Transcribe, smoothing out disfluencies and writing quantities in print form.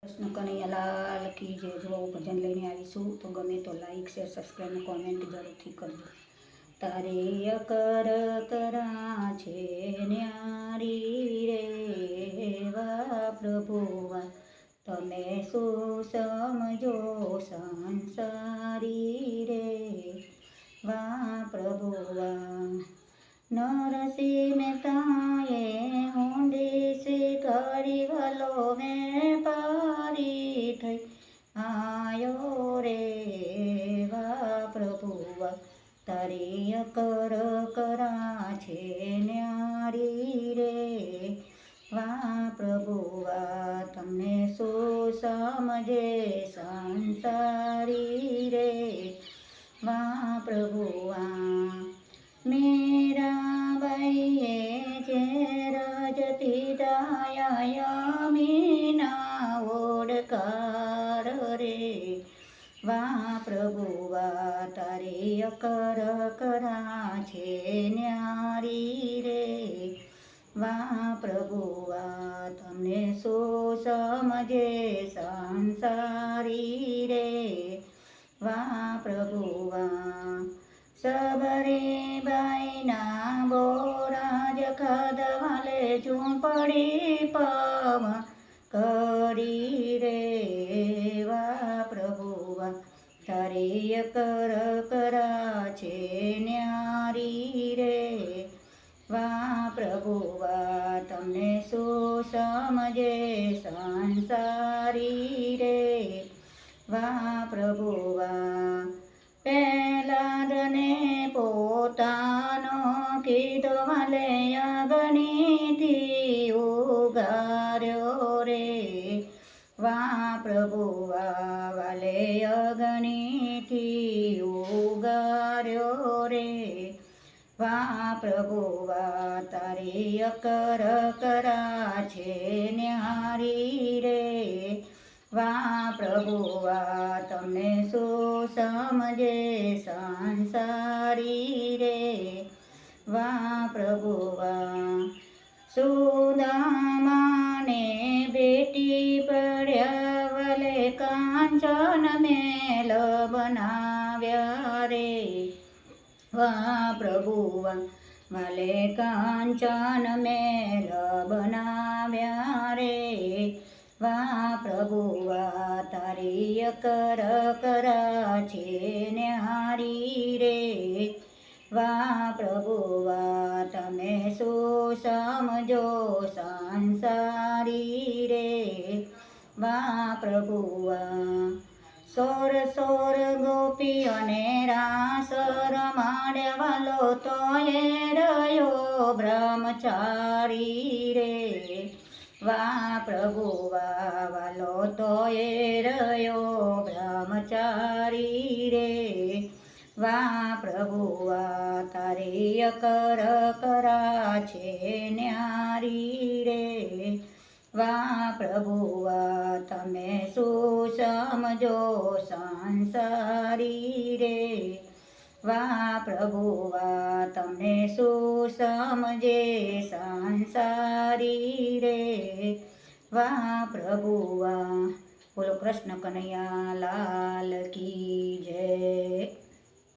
कृष्ण कन्हैयालाल की जय। जो भजन लईने आवीशुं तो गमे तो लाइक शेर सब्सक्राइब ने कॉमेंट जरूरथी करजो। तारे अकर करा छे न्यारी रे वा प्रभुवा तमे शू समझो संसारी रे वा प्रभुवा। नरसिंह मेहताए ऊंडी स्वीकारी वालो वेपारी थई आयो रे वा प्रभुवा। तारी अकर करा छे न्यारी रे वा प्रभुवा तमने शू समझे संसारी रे वा प्रभुवा। मेरा बाईए जे रजती दाया मीना ओडकार रे वा प्रभुवा। तारी अकर करा छे न्यारी रे वा प्रभुवा तमने शू समझे संसारी रे वा प्रभुवा। सबरे बाईना बोराज खदवाले झूंपड़ी पव करी रे वा प्रभुवा। तारी अकर करा छे न्यारी रे वा प्रभुवा तमने शू समझे संसारी रे वा प्रभुवा। पेलादने पोतानो कीधो वाले अगणिती उगार्यो रे वा प्रभुवा। वाले अगणिती उगार्यो रे वा प्रभुवा। तारी अकर करा छे न्यारी रे वा प्रभुवा तमने शू समझे संसारी रे वा प्रभुवा। सुदामा ने बेटी पड्या वाले कांचन मेल बनाव्या रे वा प्रभुवा। वाले कांचन मेल बनाव्या रे वा प्रभुवा। तारी अकर करा छे न्यारी रे वा प्रभुवा तमे शू समझो संसारी रे वा प्रभुवा। सोर सोर गोपीओने रास रमाड्या वालो तोये रह्यो ब्रह्मचारी रे वा प्रभुवा। वालो तोये रह्यो ब्रह्मचारी रे वा प्रभुवा। तारी अकर करा छे न्यारी रे वा प्रभुवा तमे शू समझो संसारी रे वा प्रभुवा। तमने शू समझे संसारी रे वा प्रभुवा। बोलो कृष्ण कन्हैया लाल की जय।